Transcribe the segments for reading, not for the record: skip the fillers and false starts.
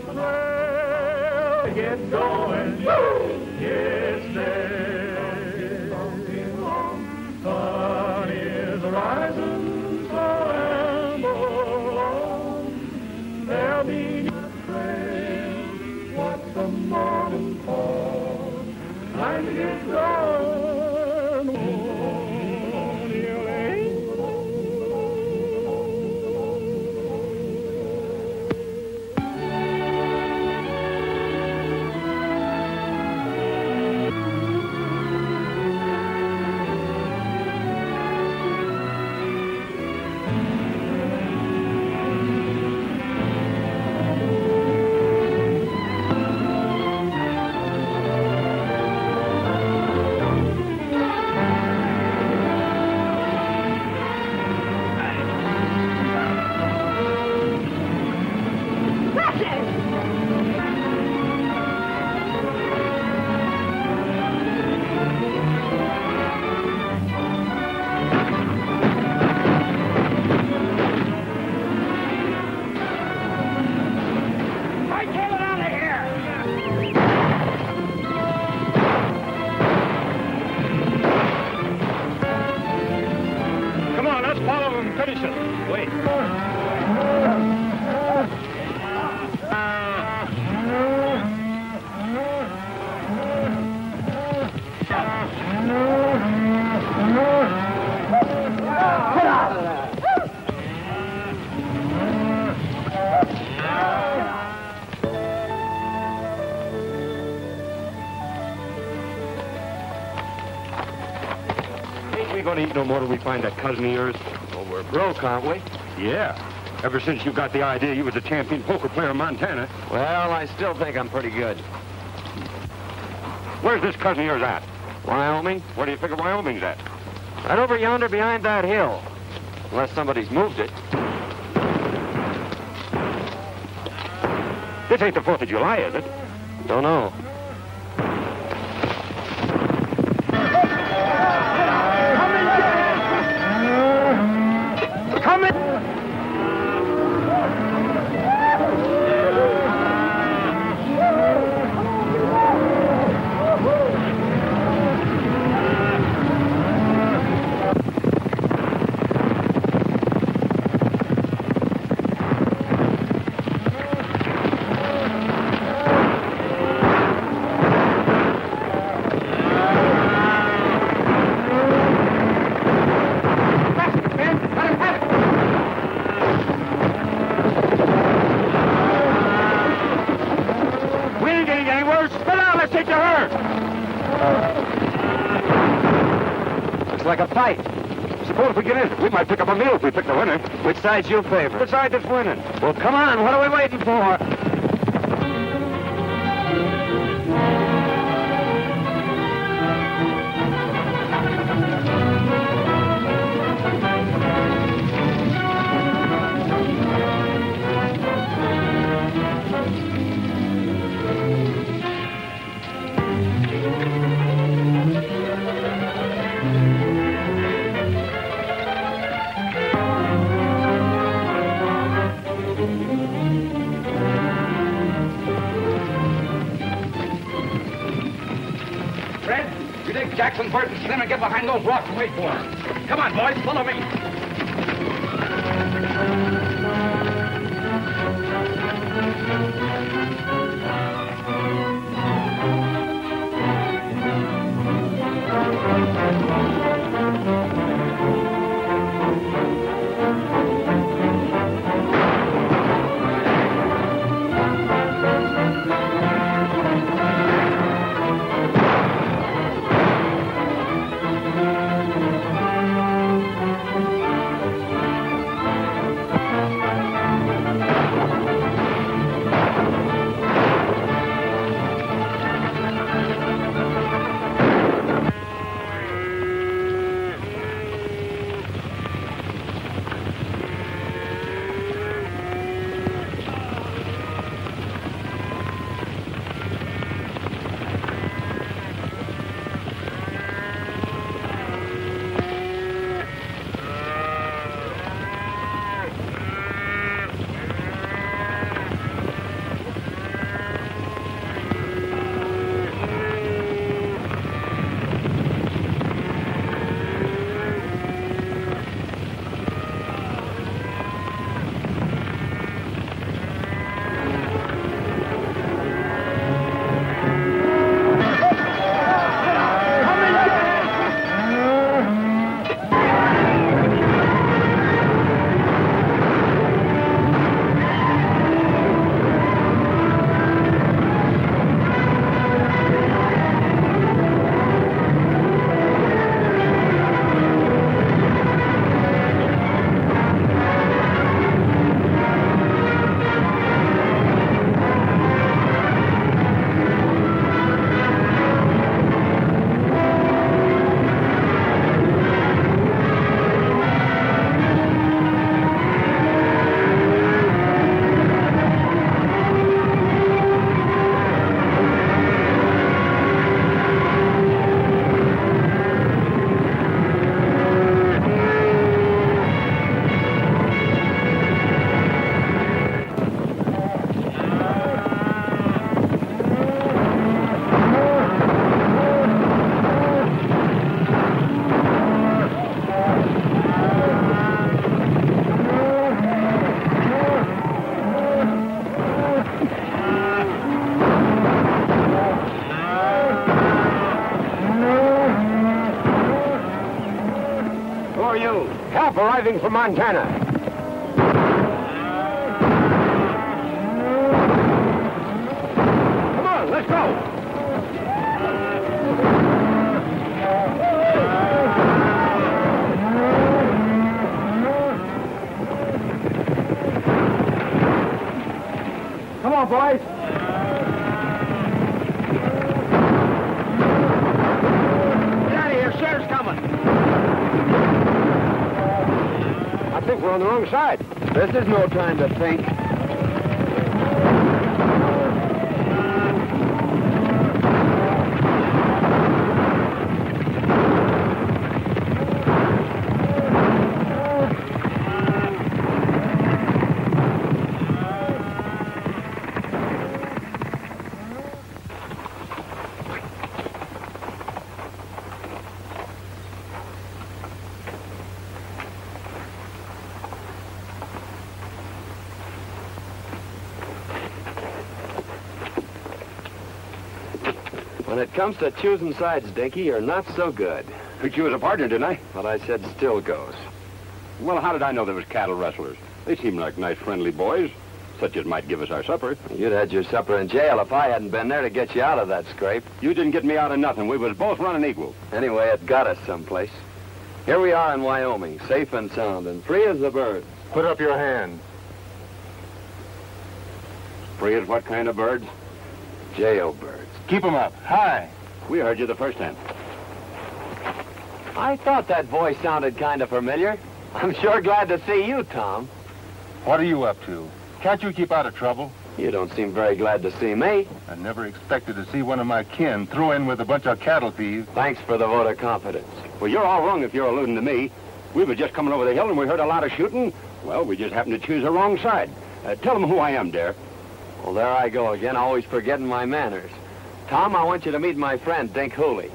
the trail. Get going. Yes, there. Sun is rising, so amble on. There'll be no trail. What's the morning for? Time to get going. No more till we find that cousin of yours. Well, we're broke, aren't we? Yeah. Ever since you got the idea you was a champion poker player in Montana. Well, I still think I'm pretty good. Where's this cousin of yours at? Wyoming? Where do you figure Wyoming's at? Right over yonder behind that hill. Unless somebody's moved it. This ain't the 4th of July, is it? Don't know. Like a fight. Suppose if we get in, we might pick up a meal if we pick the winner. Which side's your favorite? The side that's winning. Well, come on. What are we waiting for? Jackson, Bert, and Slim, and get behind those rocks and wait for us. Come on, boys, follow me. arriving from Montana. Come on, let's go. Come on, boys. Get out of here. Sheriff's coming. I think we're on the wrong side. This is no time to think. When it comes to choosing sides, Dinky, you're not so good. Picked you as a partner, didn't I? What I said still goes. Well, how did I know there was cattle rustlers? They seemed like nice, friendly boys, such as might give us our supper. You'd had your supper in jail if I hadn't been there to get you out of that scrape. You didn't get me out of nothing. We was both running equal. Anyway, it got us someplace. Here we are in Wyoming, safe and sound, and free as the birds. Put up your hand. Free as what kind of birds? Jailbirds. Keep 'em up. High. We heard you the first time. I thought that voice sounded kind of familiar. I'm sure glad to see you, Tom. What are you up to? Can't you keep out of trouble? You don't seem very glad to see me. I never expected to see one of my kin throw in with a bunch of cattle thieves. Thanks for the vote of confidence. Well, you're all wrong if you're alluding to me. We were just coming over the hill and we heard a lot of shooting. Well, we just happened to choose the wrong side. Tell them who I am, Dare. Well, there I go again, always forgetting my manners. Tom, I want you to meet my friend, Dink Hooley.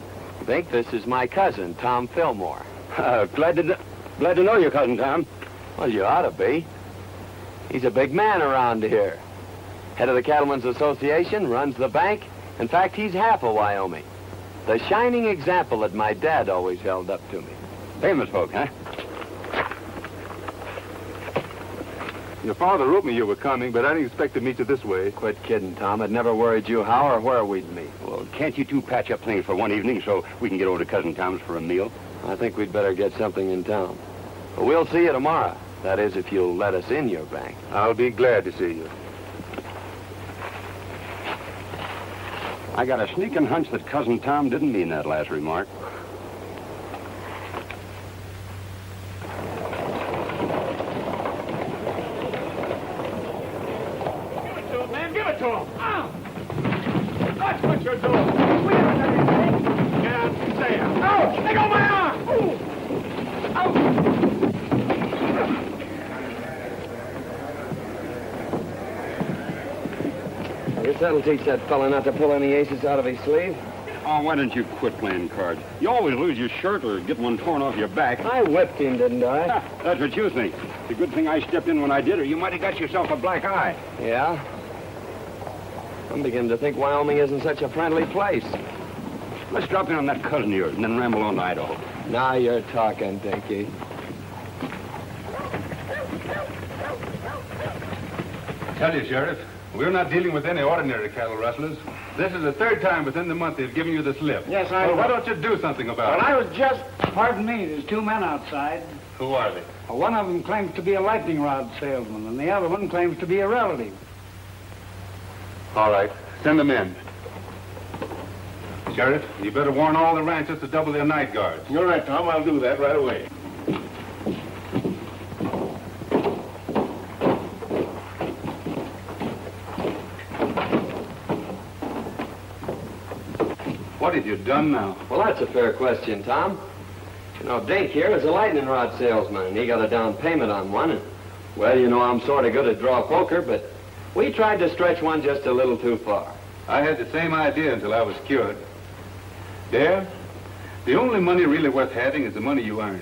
Dink, this is my cousin, Tom Fillmore. Glad to know your cousin, Tom. Well, you ought to be. He's a big man around here. Head of the Cattlemen's Association, runs the bank. In fact, he's half of Wyoming. The shining example that my dad always held up to me. Famous folk, huh? Your father wrote me you were coming, but I didn't expect to meet you this way. Quit kidding, Tom. It never worried you how or where we'd meet. Well, can't you two patch up things for one evening so we can get over to Cousin Tom's for a meal? I think we'd better get something in town. But we'll see you tomorrow. That is, if you'll let us in your bank. I'll be glad to see you. I got a sneaking hunch that Cousin Tom didn't mean that last remark. That's what you're doing. We haven't done anything. Get out and say it. Ouch! Let go my arm! Ooh. I guess that'll teach that fella not to pull any aces out of his sleeve. Oh, why don't you quit playing cards? You always lose your shirt or get one torn off your back. I whipped him, didn't I? That's what you think. It's a good thing I stepped in when I did, or you might have got yourself a black eye. Yeah? I'm beginning to think Wyoming isn't such a friendly place. Let's drop in on that cousin of yours and then ramble on to Idaho. Now you're talking, Dinky. Tell you, Sheriff, we're not dealing with any ordinary cattle rustlers. This is the third time within the month they've given you the slip. Yes, I So know. why don't you do something about Well, it? I was just... Pardon me, there's two men outside. Who are they? Well, one of them claims to be a lightning rod salesman, and the other one claims to be a relative. All right, send them in. Sheriff, you better warn all the ranchers to double their night guards. You're right, Tom. I'll do that right away. What have you done now? Well, that's a fair question, Tom. You know, Dink here is a lightning rod salesman, and he got a down payment on one. And, well, you know, I'm sort of good at draw poker, but we tried to stretch one just a little too far. I had the same idea until I was cured. Dare, the only money really worth having is the money you earn.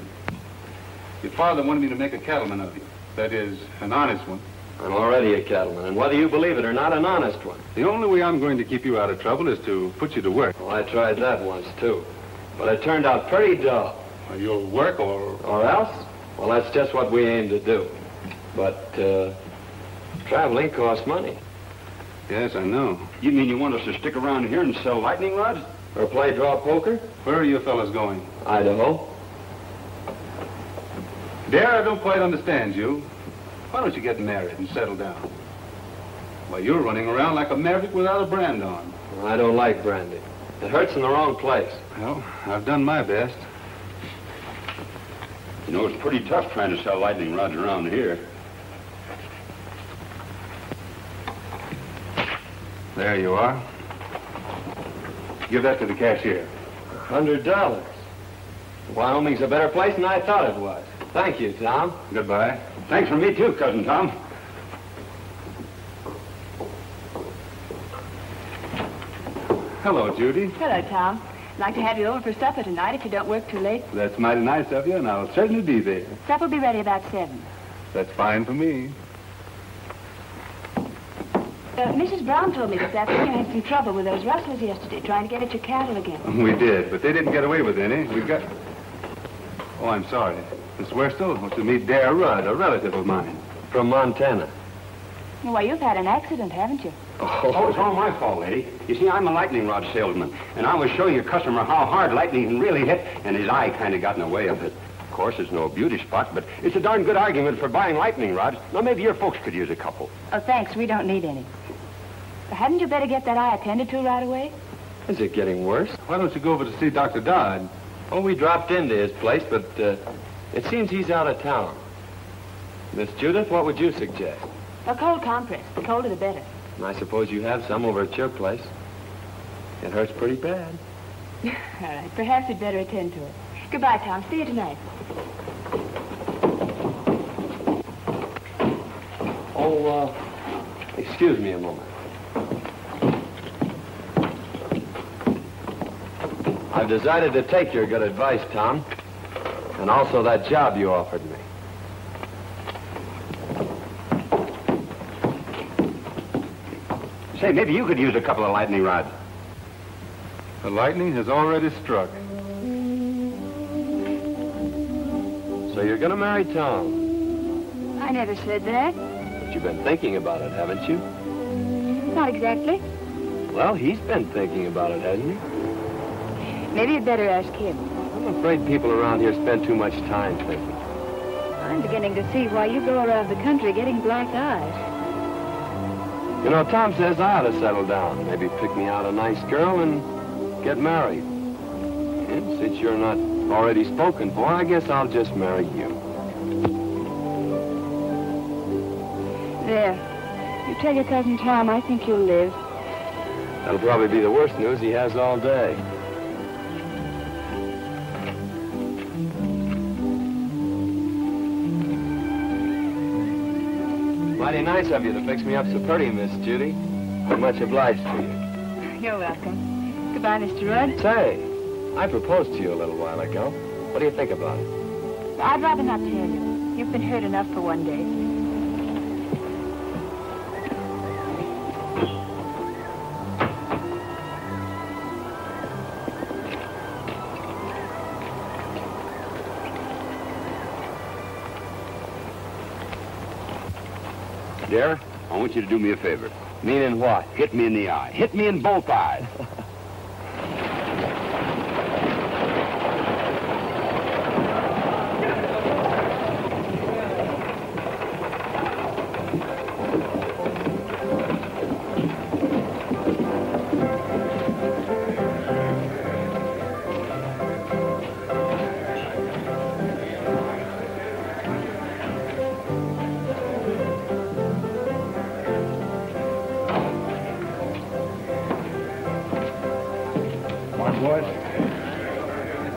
Your father wanted me to make a cattleman of you. That is, an honest one. I'm already a cattleman, and whether you believe it or not, an honest one. The only way I'm going to keep you out of trouble is to put you to work. Well, I tried that once, too. But it turned out pretty dull. You'll work or... Or else, Well, that's just what we aim to do. But, traveling costs money. Yes, I know. You mean you want us to stick around here and sell lightning rods? Or play draw poker? Where are you fellas going? Idaho. Dare, I don't quite understand you. Why don't you get married and settle down? Why, you're running around like a maverick without a brand on. I don't like brandy. It hurts in the wrong place. Well, I've done my best. You know, it's pretty tough trying to sell lightning rods around here. There you are. Give that to the cashier. $100. Wyoming's a better place than I thought it was. Thank you, Tom. Goodbye. Thanks for me, too, Cousin Tom. Hello, Judy. Hello, Tom. I'd like to have you over for supper tonight if you don't work too late. That's mighty nice of you, and I'll certainly be there. Supper will be ready about 7. That's fine for me. Mrs. Brown told me this afternoon you had some trouble with those rustlers yesterday, trying to get at your cattle again. We did, but they didn't get away with any. We got... Oh, I'm sorry. Miss Werstel wants to meet Dare Rudd, a relative of mine. From Montana. Why, you've had an accident, haven't you? Oh, it's all my fault, lady. You see, I'm a lightning rod salesman, and I was showing a customer how hard lightning can really hit, and his eye kind of got in the way of it. Of course, it's no beauty spot, but it's a darn good argument for buying lightning rods. Now, maybe your folks could use a couple. Oh, thanks. We don't need any. Hadn't you better get that eye attended to right away? Is it getting worse? Why don't you go over to see Dr. Dodd? Oh, we dropped into his place, but it seems he's out of town. Miss Judith, what would you suggest? A cold compress. The colder the better. I suppose you have some over at your place. It hurts pretty bad. All right. Perhaps we'd better attend to it. Goodbye, Tom. See you tonight. Oh, excuse me a moment. I've decided to take your good advice, Tom. And also that job you offered me. Say, maybe you could use a couple of lightning rods. The lightning has already struck. So you're going to marry Tom. I never said that. But you've been thinking about it, haven't you? Not exactly. Well, he's been thinking about it, hasn't he? Maybe you'd better ask him. I'm afraid people around here spend too much time thinking. I'm beginning to see why you go around the country getting black eyes. You know, Tom says I ought to settle down. Maybe pick me out a nice girl and get married. And since you're not already spoken for, I guess I'll just marry you. There. You tell your cousin Tom I think you'll live. That'll probably be the worst news he has all day. Mighty nice of you to fix me up so pretty, Miss Judy. I'm much obliged to you. You're welcome. Goodbye, Mr. Rudd. Say, I proposed to you a little while ago. What do you think about it? I'd rather not tell you. You've been hurt enough for one day. Dare, I want you to do me a favor. Meaning what? Hit me in the eye. Hit me in both eyes. Boys.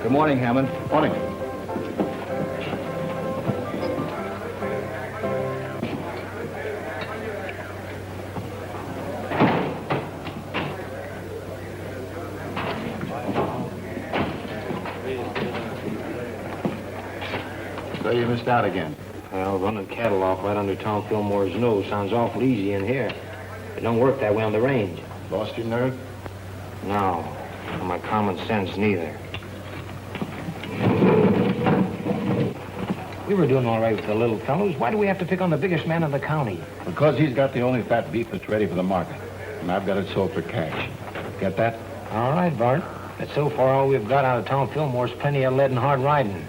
Good morning, Hammond. Morning. So you missed out again. Well, running cattle off right under Tom Fillmore's nose sounds awful easy in here. It don't work that way on the range. Lost your nerve? No, or my common sense neither. We were doing all right with the little fellows. Why do we have to pick on the biggest man in the county? Because he's got the only fat beef that's ready for the market. And I've got it sold for cash. Get that? All right, Bart. But so far, all we've got out of Tom Fillmore's plenty of lead and hard riding.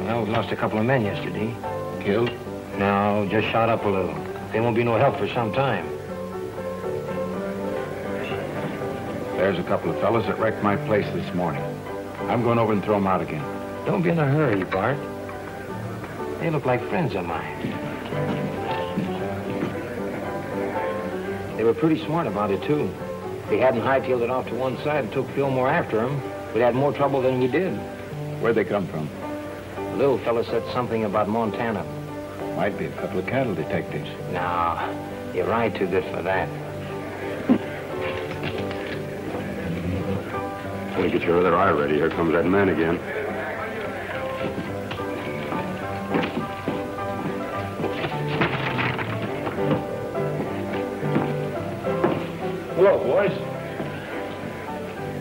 Well, we lost a couple of men yesterday. Killed? No, just shot up a little. They won't be no help for some time. There's a couple of fellas that wrecked my place this morning. I'm going over and throw them out again. Don't be in a hurry, Bart. They look like friends of mine. They were pretty smart about it, too. If they hadn't hightailed it off to one side and took Fillmore after them, we'd had more trouble than we did. Where'd they come from? The little fella said something about Montana. Might be a couple of cattle detectives. No, you're right too good for that. Well, get your other eye ready. Here comes that man again. Hello, boys.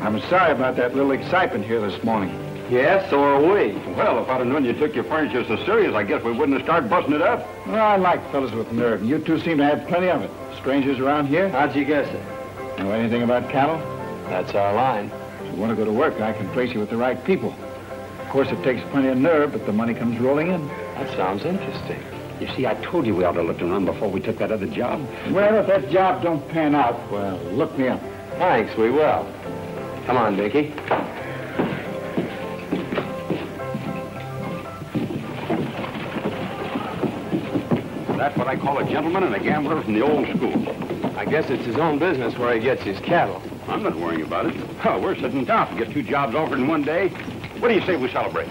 I'm sorry about that little excitement here this morning. Yes, so are we. Well, if I'd have known you took your furniture so serious, I guess we wouldn't have started busting it up. Well, I like fellas with nerve, and you two seem to have plenty of it. Strangers around here? How'd you guess it? Know anything about cattle? That's our line. If you want to go to work, I can place you with the right people. Of course, it takes plenty of nerve, but the money comes rolling in. That sounds interesting. You see, I told you we ought to look around before we took that other job. Well, if that job don't pan out, well, look me up. Thanks, we will. Come on, Dickie. That's what I call a gentleman and a gambler from the old school. I guess it's his own business where he gets his cattle. I'm not worrying about it. Oh, we're sitting down to get two jobs offered in one day. What do you say we celebrate?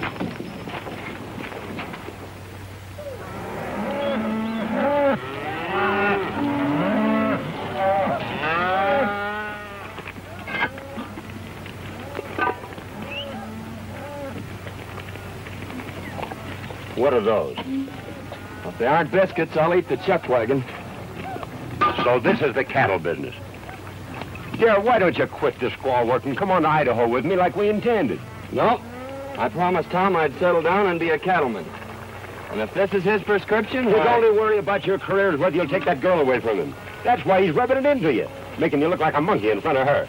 What are those? If they aren't biscuits, I'll eat the chuck wagon. So this is the cattle business. Dear, why don't you quit this squaw work and come on to Idaho with me like we intended? Nope. I promised Tom I'd settle down and be a cattleman. And if this is his prescription, His why... only worry about your career is whether you'll take that girl away from him. That's why he's rubbing it into you, making you look like a monkey in front of her.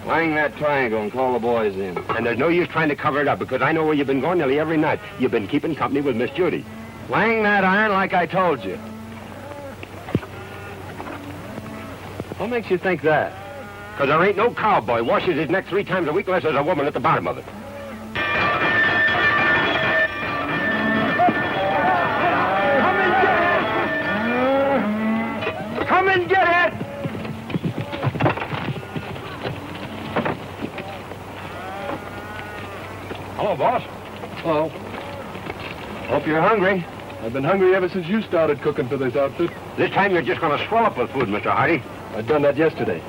Wang that triangle and call the boys in. And there's no use trying to cover it up, because I know where you've been going nearly every night. You've been keeping company with Miss Judy. Wang that iron like I told you. What makes you think that? Because there ain't no cowboy washes his neck 3 times a week unless there's a woman at the bottom of it. Come and get it! Hello, boss. Hello. Hope you're hungry. I've been hungry ever since you started cooking for this outfit. This time you're just going to swell up with food, Mr. Hardy. I've done that yesterday.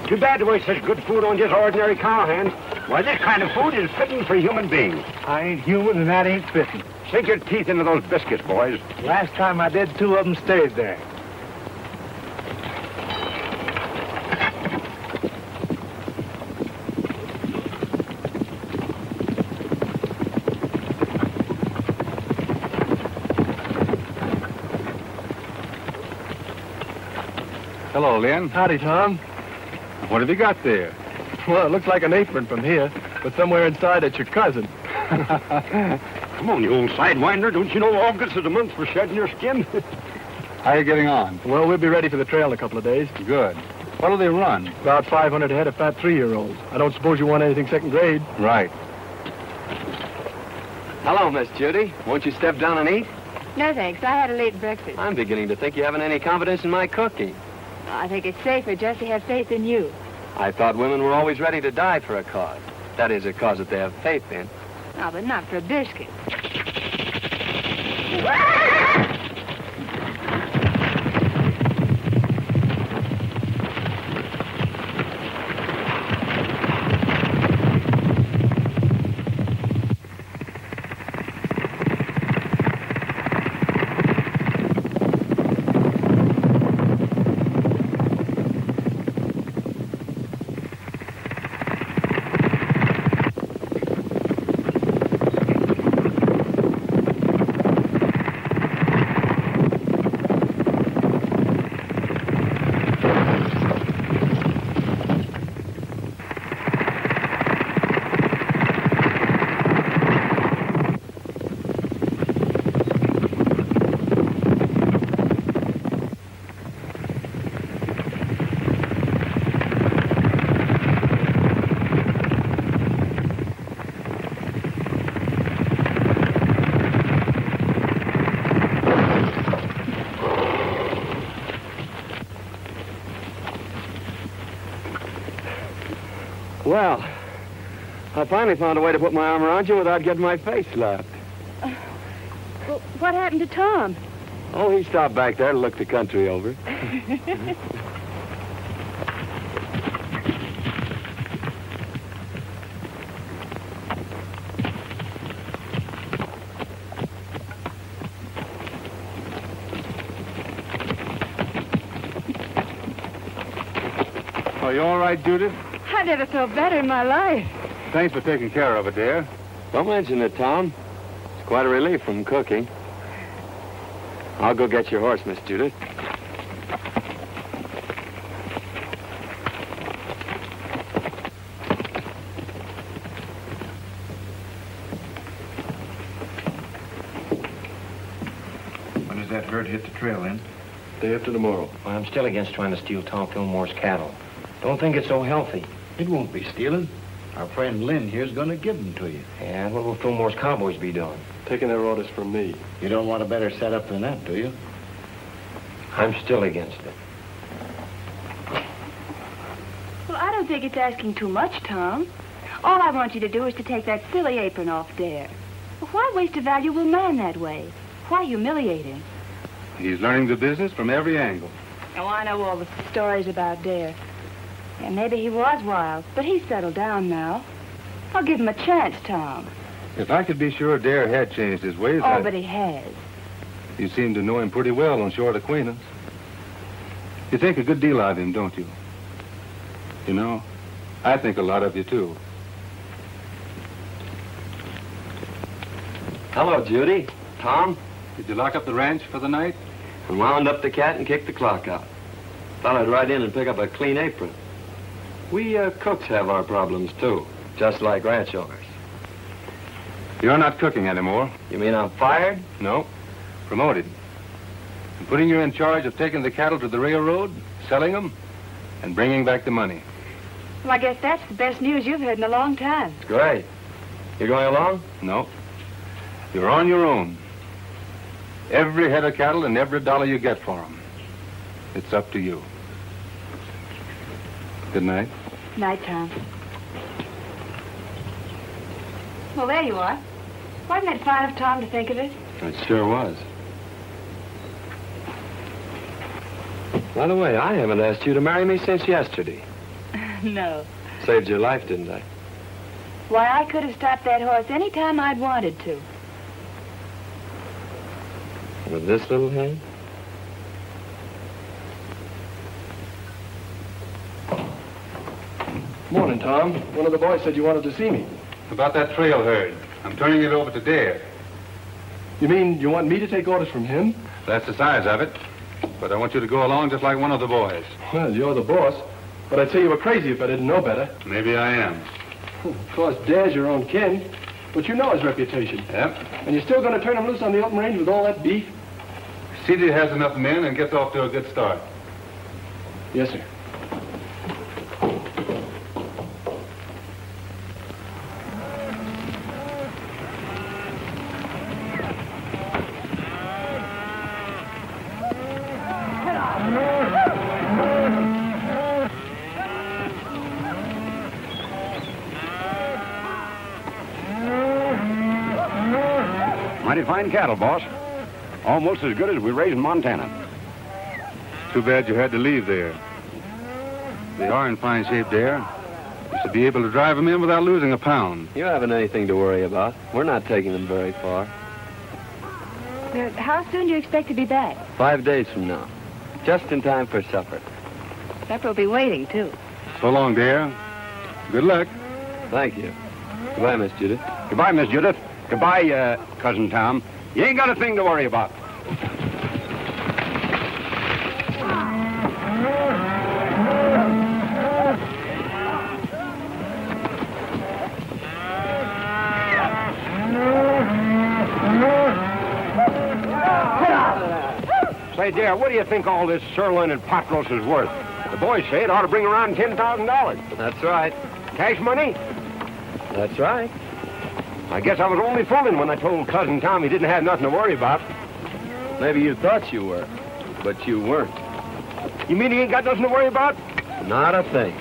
Too bad to waste such good food on just ordinary cowhands. Why, this kind of food is fitting for human beings. I ain't human and that ain't fitting. Sink your teeth into those biscuits, boys. Last time I did, 2 of them stayed there. Hello, Lynn. Howdy, Tom. What have you got there? Well, it looks like an apron from here, but somewhere inside it's your cousin. Come on, you old sidewinder. Don't you know August is the month for shedding your skin? How are you getting on? Well, we'll be ready for the trail in a couple of days. Good. What do they run? About 500 head of fat 3-year-olds. I don't suppose you want anything second grade. Right. Hello, Miss Judy. Won't you step down and eat? No, thanks. I had a late breakfast. I'm beginning to think you haven't any confidence in my cooking. I think it's safer just to have faith in you. I thought women were always ready to die for a cause. That is, a cause that they have faith in. No, but not for a biscuit. Well, I finally found a way to put my arm around you without getting my face slapped. Well, what happened to Tom? Oh, he stopped back there to look the country over. Are you all right, Judith? I never felt better in my life. Thanks for taking care of it, dear. Don't mention it, Tom. It's quite a relief from cooking. I'll go get your horse, Miss Judith. When does that herd hit the trail, Lynn? Day after tomorrow. Well, I'm still against trying to steal Tom Fillmore's cattle. Don't think it's so healthy. It won't be stealing. Our friend Lynn here's going to give them to you. Yeah, what will Fillmore's cowboys be doing? Taking their orders from me. You don't want a better setup than that, do you? I'm still against it. Well, I don't think it's asking too much, Tom. All I want you to do is to take that silly apron off Dare. Well, why waste a valuable man that way? Why humiliate him? He's learning the business from every angle. Oh, I know all the stories about Dare. Yeah, maybe he was wild, but he's settled down now. I'll give him a chance, Tom. If I could be sure Dare had changed his ways, Oh, but he has. You seem to know him pretty well on short acquaintance. You think a good deal of him, don't you? You know, I think a lot of you, too. Hello, Judy. Tom? Did you lock up the ranch for the night? I wound up the cat and kicked the clock out. Thought I'd ride in and pick up a clean apron. We cooks have our problems, too, just like ranch owners. You're not cooking anymore. You mean I'm fired? No. Promoted. I'm putting you in charge of taking the cattle to the railroad, selling them, and bringing back the money. Well, I guess that's the best news you've heard in a long time. It's great. You going along? No. You're on your own. Every head of cattle and every dollar you get for them. It's up to you. Good night. Night, Tom. Well, there you are. Wasn't it fine of Tom to think of it? It sure was. By the way, I haven't asked you to marry me since yesterday. No. Saved your life, didn't I? Why, I could have stopped that horse any time I'd wanted to. With this little hand? Morning, Tom. One of the boys said you wanted to see me. About that trail herd. I'm turning it over to Dare. You mean you want me to take orders from him? That's the size of it. But I want you to go along just like one of the boys. Well, you're the boss. But I'd say you were crazy if I didn't know better. Maybe I am. Of course, Dare's your own kin. But you know his reputation. Yep. And you're still going to turn him loose on the open range with all that beef? CD has enough men and gets off to a good start. Yes, sir. Mighty fine cattle, boss. Almost as good as we raise in Montana. Too bad you had to leave there. They are in fine shape there. You should be able to drive them in without losing a pound. You haven't anything to worry about. We're not taking them very far. How soon do you expect to be back? 5 days from now. Just in time for supper. Supper will be waiting, too. So long, dear. Good luck. Thank you. Goodbye, Miss Judith. Goodbye, Miss Judith. Goodbye, Cousin Tom. You ain't got a thing to worry about. Say, dear, what do you think all this sirloin and pot roast is worth? The boys say it ought to bring around $10,000. That's right. Cash money? That's right. I guess I was only fooling when I told Cousin Tom he didn't have nothing to worry about. Maybe you thought you were, but you weren't. You mean he ain't got nothing to worry about? Not a thing.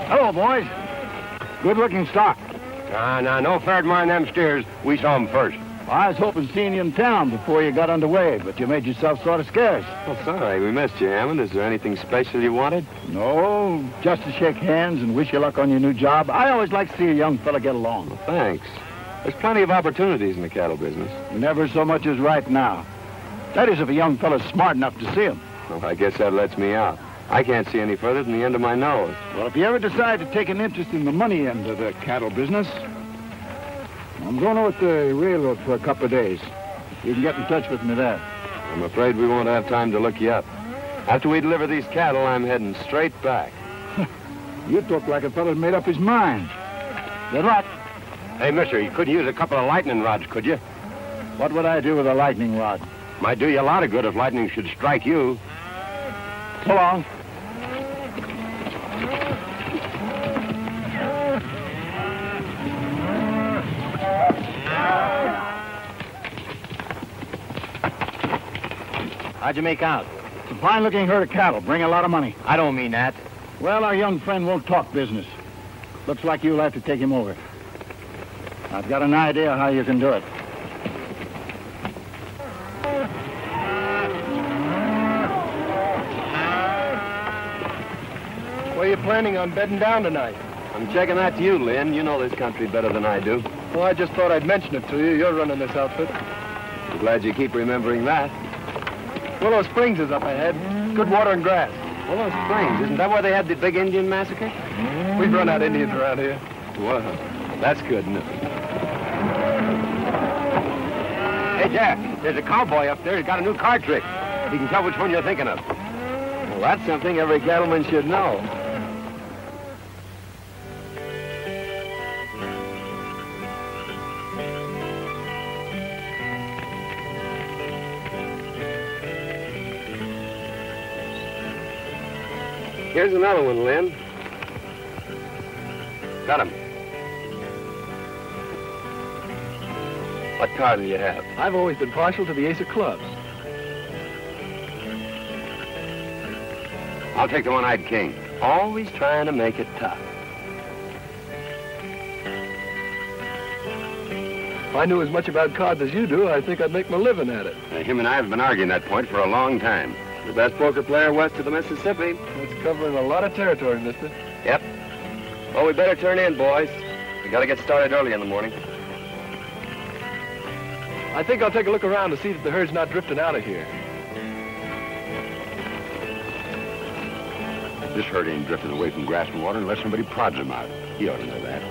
Hello, boys. Good-looking stock. No fair mind them steers. We saw 'em first. I was hoping seeing you in town before you got underway, but you made yourself sort of scarce. Well, sorry, we missed you, Hammond. Is there anything special you wanted? No, just to shake hands and wish you luck on your new job. I always like to see a young fella get along. Well, thanks. There's plenty of opportunities in the cattle business. Never so much as right now. That is, if a young fella's smart enough to see him. Well, I guess that lets me out. I can't see any further than the end of my nose. Well, if you ever decide to take an interest in the money end of the cattle business, I'm going over to the railroad for a couple of days. You can get in touch with me there. I'm afraid we won't have time to look you up. After we deliver these cattle, I'm heading straight back. You talk like a fella's made up his mind. Good luck. Hey, mister, you could use a couple of lightning rods, could you? What would I do with a lightning rod? Might do you a lot of good if lightning should strike you. So long. How'd you make out? It's a fine-looking herd of cattle. Bring a lot of money. I don't mean that. Well, our young friend won't talk business. Looks like you'll have to take him over. I've got an idea how you can do it. Where are you planning on bedding down tonight? I'm checking that to you, Lynn. You know this country better than I do. Well, I just thought I'd mention it to you. You're running this outfit. I'm glad you keep remembering that. Willow Springs is up ahead. Good water and grass. Willow Springs, isn't that where they had the big Indian massacre? We've run out Indians around here. Well, that's good news. Hey, Jack, there's a cowboy up there who's got a new card trick. He can tell which one you're thinking of. Well, that's something every cattleman should know. Here's another one, Lynn. Got him. What card do you have? I've always been partial to the ace of clubs. I'll take the one-eyed king. Always trying to make it tough. If I knew as much about cards as you do, I think I'd make my living at it. Him and I have been arguing that point for a long time. The best poker player west of the Mississippi. It's covering a lot of territory, mister. Yep. Well, we better turn in, boys. We gotta get started early in the morning. I think I'll take a look around to see that the herd's not drifting out of here. This herd ain't drifting away from grass and water unless somebody prods him out. He ought to know that.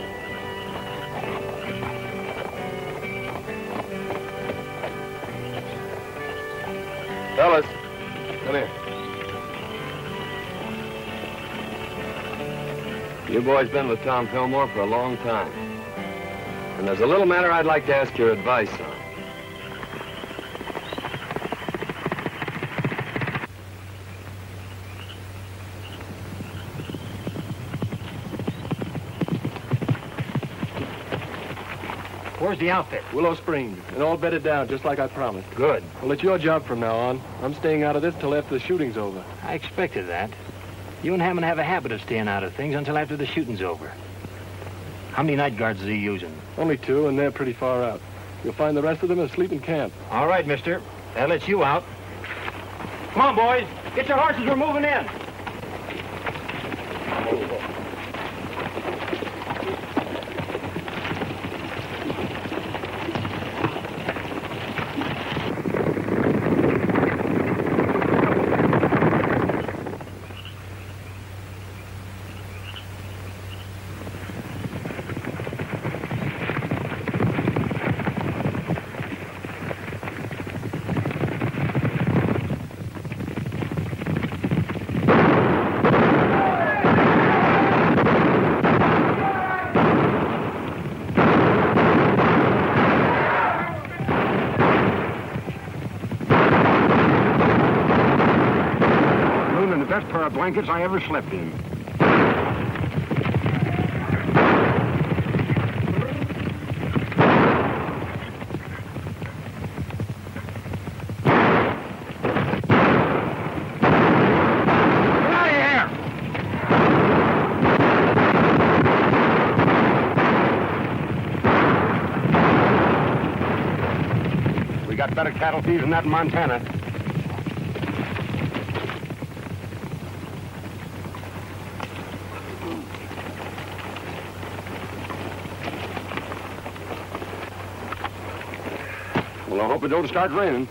Fellas, come here. You boys been with Tom Fillmore for a long time. And there's a little matter I'd like to ask your advice on. Where's the outfit? Willow Springs, and all bedded down, just like I promised. Good. Well, it's your job from now on. I'm staying out of this till after the shooting's over. I expected that. You and Hammond have a habit of staying out of things until after the shooting's over. How many night guards is he using? Only 2, and they're pretty far out. You'll find the rest of them asleep in camp. All right, mister. That lets you out. Come on, boys. Get your horses. We're moving in. Best pair of blankets I ever slept in. We got better cattle thieves than that in Montana. Well, I hope it don't start raining.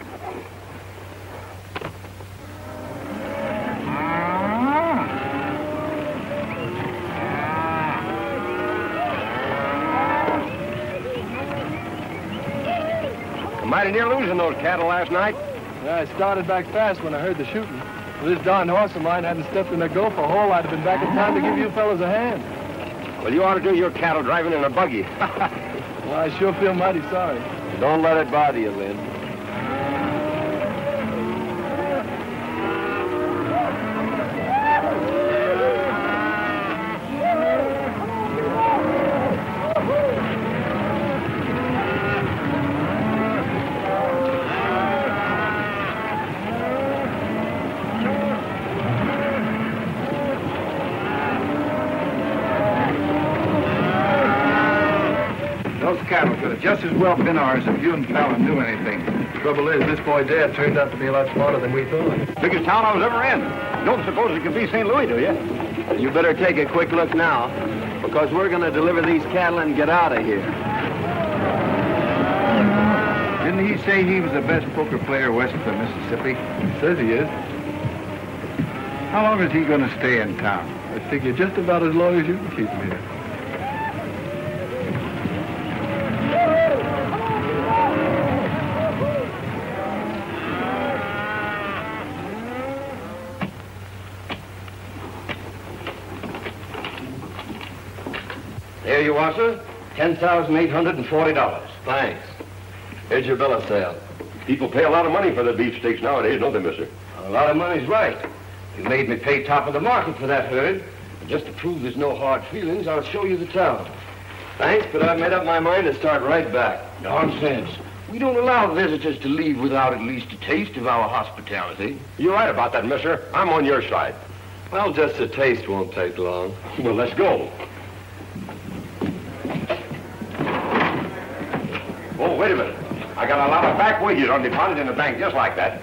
Mighty near losing those cattle last night. Yeah, I started back fast when I heard the shooting. If this darn horse of mine hadn't stepped in the gopher hole, I'd have been back in time to give you fellas a hand. Well, you ought to do your cattle driving in a buggy. Well, I sure feel mighty sorry. Don't let it bother you, Lynn. Those cattle could have just as well been ours if you and Fallon knew anything. Trouble is, this boy Dad turned out to be a lot smarter than we thought. Biggest town I was ever in. You don't suppose it could be St. Louis, do you? You better take a quick look now, because we're going to deliver these cattle and get out of here. Didn't he say he was the best poker player west of the Mississippi? He says he is. How long is he going to stay in town? I figure just about as long as you can keep him here. There you are, sir. $10,840. Thanks. Here's your bill of sale. People pay a lot of money for the beefsteaks nowadays, don't they, mister? A lot of money's right. You made me pay top of the market for that herd. And just to prove there's no hard feelings, I'll show you the town. Thanks, but I've made up my mind to start right back. Nonsense. We don't allow visitors to leave without at least a taste of our hospitality. You're right about that, mister. I'm on your side. Well, just a taste won't take long. Well, let's go. Oh, wait a minute. I got a lot of back wages on deposit in the bank just like that.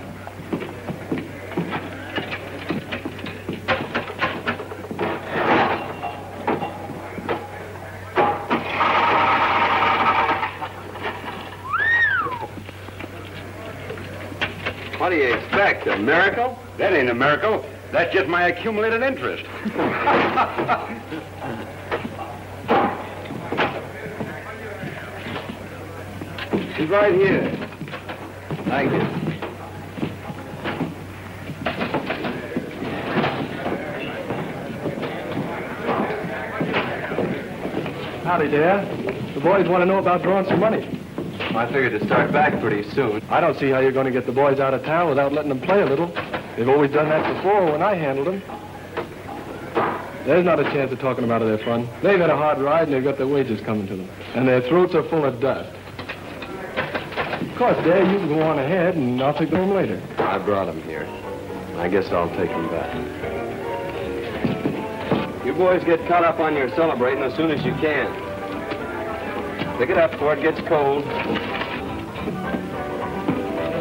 What do you expect, a miracle? That ain't a miracle. That's just my accumulated interest. He's right here. Thank you. Howdy, Dad. The boys want to know about drawing some money. I figured to start back pretty soon. I don't see how you're going to get the boys out of town without letting them play a little. They've always done that before when I handled them. There's not a chance of talking about their fun. They've had a hard ride and they've got their wages coming to them. And their throats are full of dust. Of course, Dad, you can go on ahead and I'll take them home later. I brought them here. I guess I'll take them back. You boys get caught up on your celebrating as soon as you can. Pick it up before it gets cold.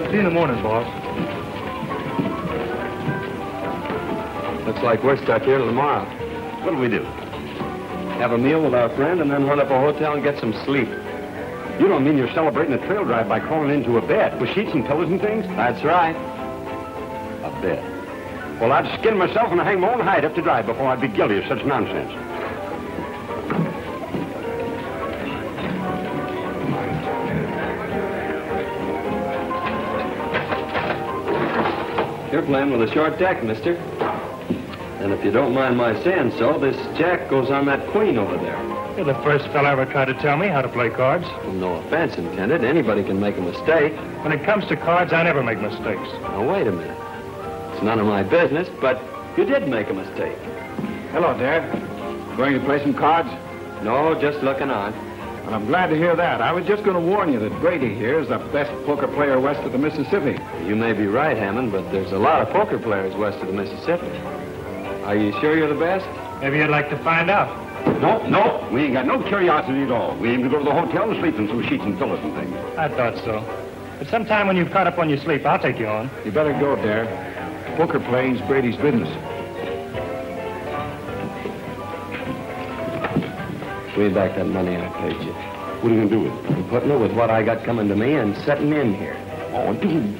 See you in the morning, boss. Looks like we're stuck here till tomorrow. What'll we do? Have a meal with our friend and then run up a hotel and get some sleep. You don't mean you're celebrating a trail drive by crawling into a bed with sheets and pillows and things? That's right. A bed. Well, I'd skin myself and hang my own hide up to dry before I'd be guilty of such nonsense. You're playing with a short deck, mister. And if you don't mind my saying so, this jack goes on that queen over there. You're the first fella ever tried to tell me how to play cards. Well, no offense intended. Anybody can make a mistake. When it comes to cards, I never make mistakes. Now, wait a minute. It's none of my business, but you did make a mistake. Hello, Dad. Going to play some cards? No, just looking on. Well, I'm glad to hear that. I was just going to warn you that Brady here is the best poker player west of the Mississippi. You may be right, Hammond, but there's a lot of poker players west of the Mississippi. Are you sure you're the best? Maybe you'd like to find out. No, we ain't got no curiosity at all. We aim to go to the hotel and sleep in some sheets and pillows and things. I thought so. But sometime when you've caught up on your sleep, I'll take you on. You better go, Dad. Poker playing's Brady's business. Give me back that money I paid you. What are you going to do with it? I'm putting it with what I got coming to me and setting in here. Oh, dude.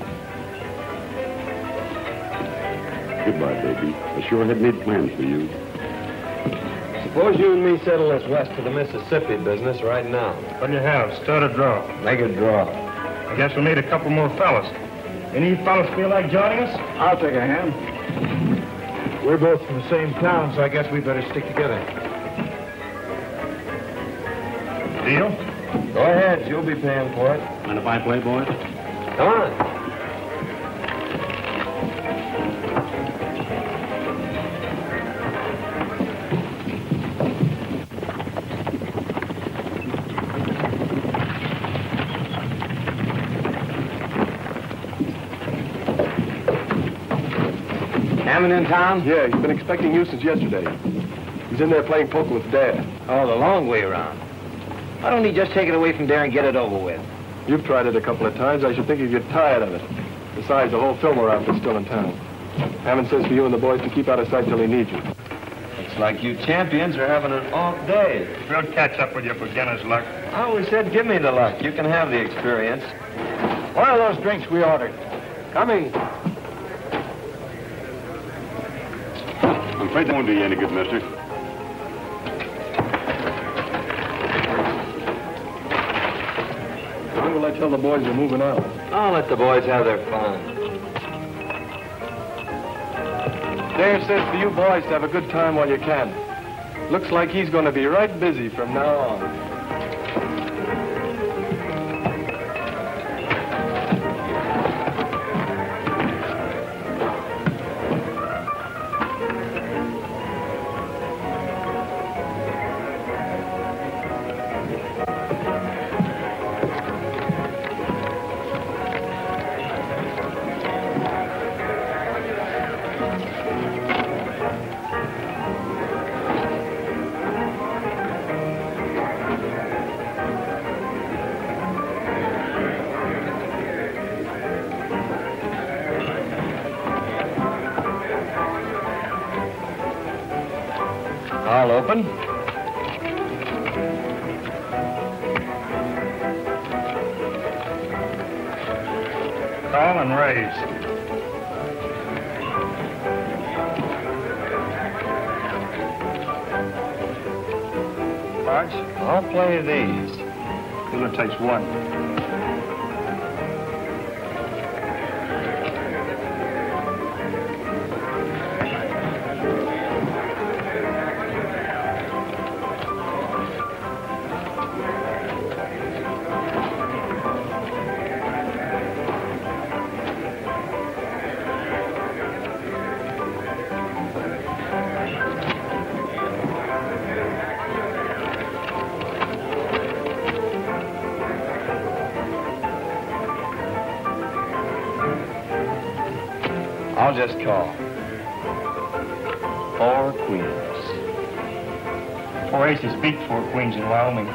Goodbye, baby. I sure had made plans for you. Suppose you and me settle this west of the Mississippi business right now. What do you have? Start a draw. Make a draw. I guess we'll need a couple more fellas. Any of you fellas feel like joining us? I'll take a hand. We're both from the same town, so I guess we better stick together. Deal? Go ahead. You'll be paying for it. Mind if I play, boys? Come on. Hammond in town? Yeah, he's been expecting you since yesterday. He's in there playing poker with Dad. Oh, the long way around. Why don't he just take it away from there and get it over with? You've tried it a couple of times. I should think you'd get tired of it. Besides, the whole Fillmore outfit's still in town. Hammond says for you and the boys to keep out of sight till he needs you. Looks like you champions are having an off day. We'll catch up with your beginner's luck. I always said give me the luck. You can have the experience. What are those drinks we ordered? Coming. I'm afraid that won't do you any good, mister. When will I tell the boys you're moving out? I'll let the boys have their fun. Dave says for you boys to have a good time while you can. Looks like he's going to be right busy from now on. I'll open. Call and raise. Cards? I'll play these. Dealer takes one. I'll just call. 4 queens. 4 aces beat 4 queens in Wyoming.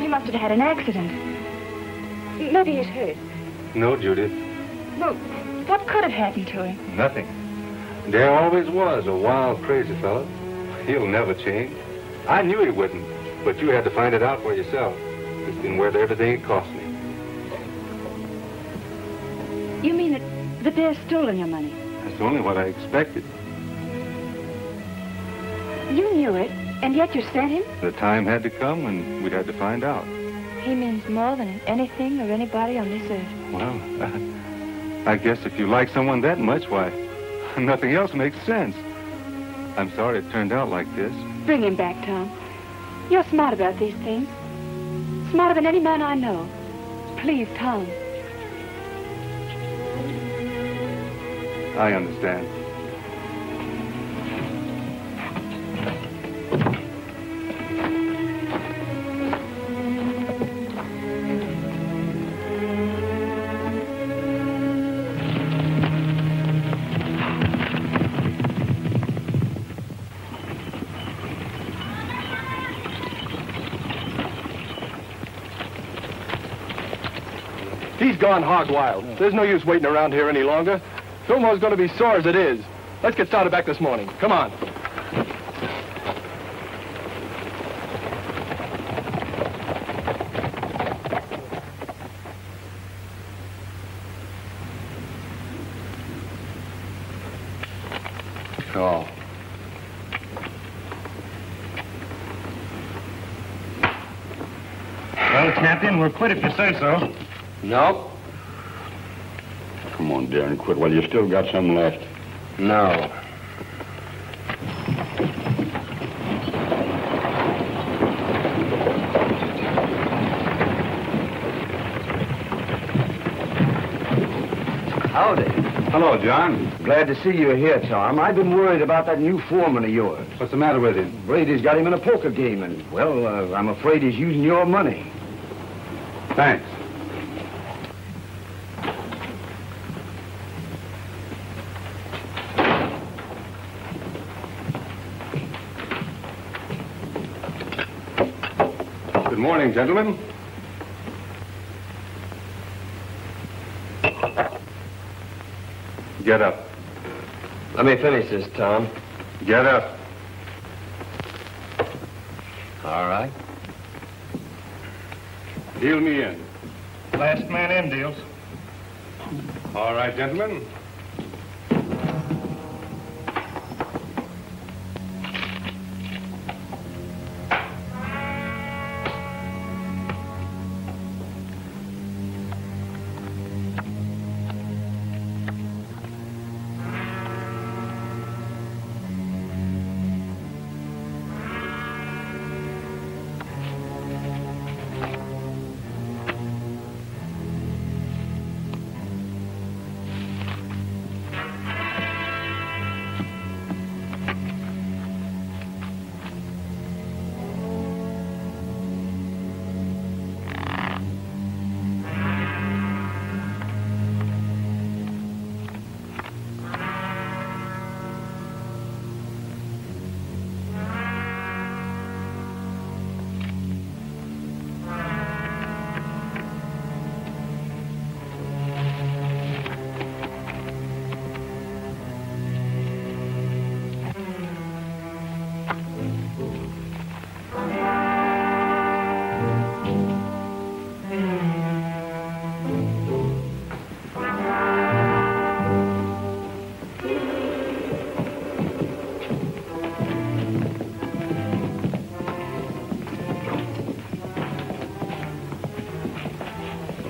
He must have had an accident. Maybe he's hurt. No, Judith, Well, what could have happened to him? nothing. Dare always was a wild, crazy fellow. He'll never change. I knew he wouldn't, but you had to find it out for yourself. It's been worth everything it cost me. You mean that Dare's stolen your money? That's only what I expected. You knew it, and yet you sent him? The time had to come when we'd had to find out. He means more than anything or anybody on this earth. Well, I guess if you like someone that much, why, nothing else makes sense. I'm sorry it turned out like this. Bring him back, Tom. You're smart about these things. Smarter than any man I know. Please, Tom. I understand. He's gone hog wild. There's no use waiting around here any longer. Fillmore's going to be sore as it is. Let's get started back this morning. Come on. Oh. Well, Captain, we're quit if you say so. Nope. Come on, Darren, quit while you still got some left. No. Howdy. Hello, John. Glad to see you here, Tom. I've been worried about that new foreman of yours. What's the matter with him? Brady's got him in a poker game, and, well, I'm afraid he's using your money. Thanks. Good morning, gentlemen. Get up. Let me finish this, Tom. Get up. All right. Deal me in. Last man in deals. All right, gentlemen.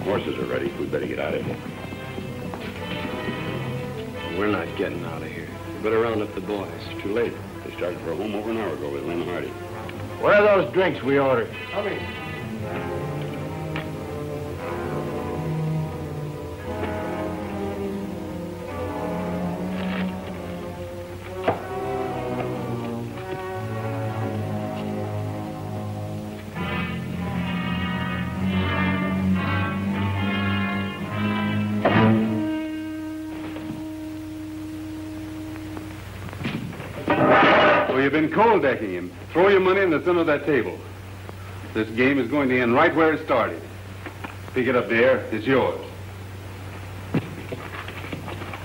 Horses are ready. We better get out of here. We're not getting out of here. Better round up the boys. It's too late. They started for home over an hour ago with Lynn Hardy. Where are those drinks we ordered? Coming. So you've been cold decking him. Throw your money in the center of that table. This game is going to end right where it started. Pick it up there. It's yours.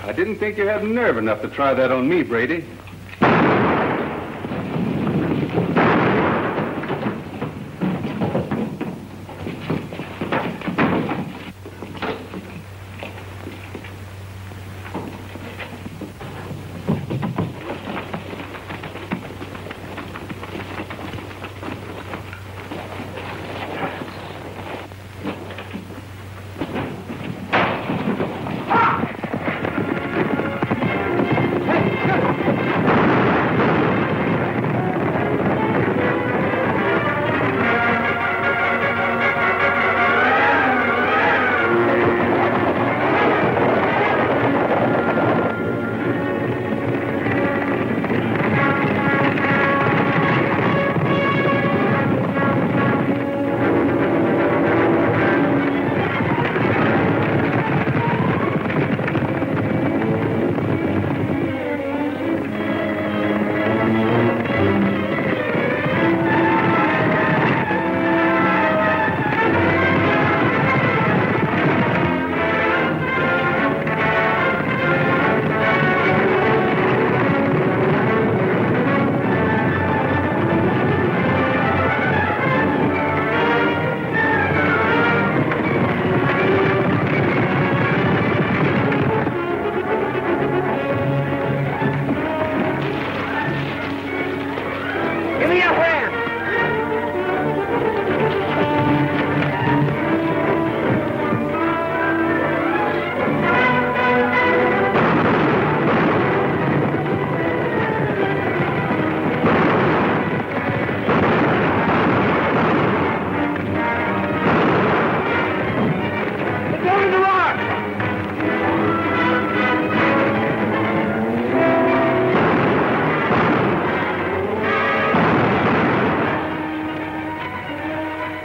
I didn't think you had nerve enough to try that on me, Brady.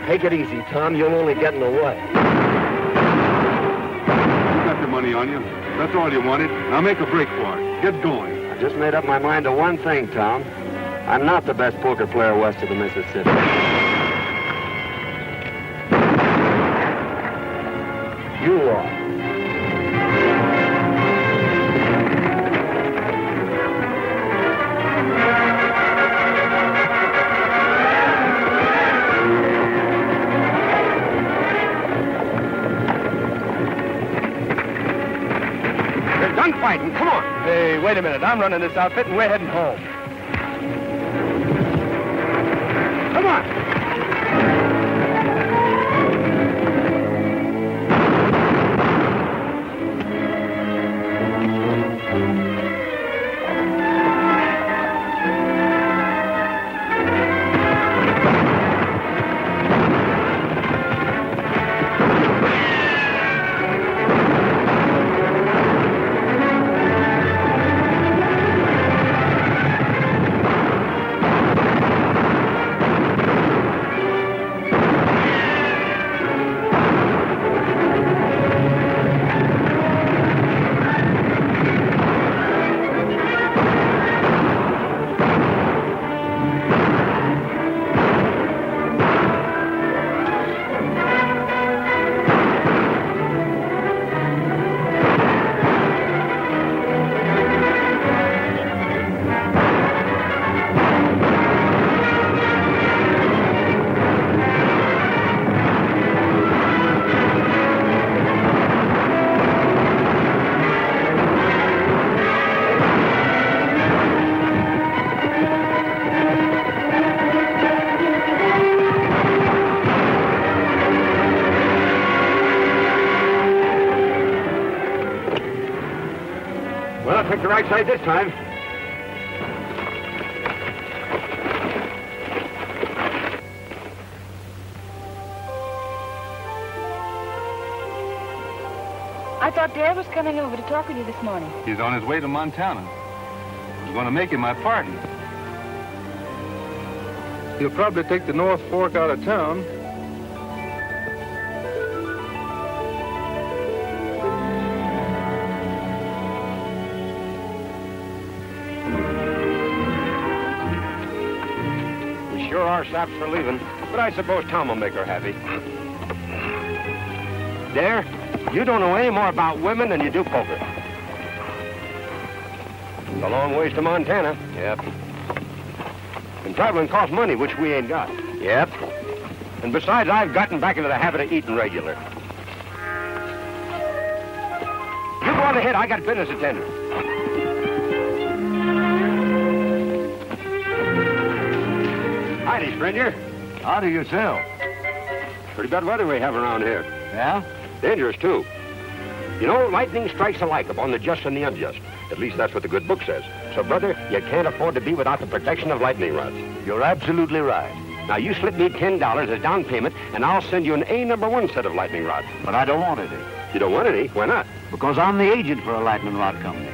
Take it easy, Tom. You'll only get in the way. You got the money on you. That's all you wanted. Now make a break for it. Get going. I just made up my mind to one thing, Tom. I'm not the best poker player west of the Mississippi. You are. Fighting. Come on. Hey, wait a minute. I'm running this outfit and we're heading home. Come on. Well, I picked the right side this time. I thought Dad was coming over to talk with you this morning. He's on his way to Montana. I was going to make him my partner. He'll probably take the North Fork out of town. We sure are saps for leaving, but I suppose Tom will make her happy. Dare, you don't know any more about women than you do poker. It's a long ways to Montana. Yep. And traveling costs money, which we ain't got. Yep. And besides, I've gotten back into the habit of eating regular. You go on ahead. I got business to tend to. Howdy, stranger. Howdy yourself. Pretty bad weather we have around here. Yeah? Dangerous, too. You know, lightning strikes alike upon the just and the unjust. At least that's what the good book says. So, brother, you can't afford to be without the protection of lightning rods. You're absolutely right. Now, you slip me $10 as down payment, and I'll send you an A #1 set of lightning rods. But I don't want any. You don't want any? Why not? Because I'm the agent for a lightning rod company.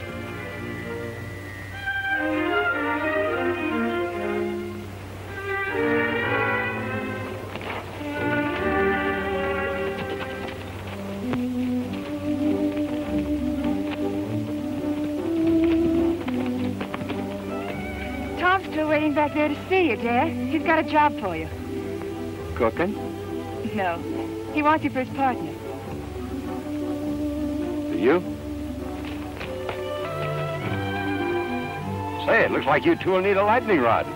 Tom's still waiting back there to see you, Dad. He's got a job for you. Cooking? No. He wants you for his partner. You? Say, it looks like you two will need a lightning rod.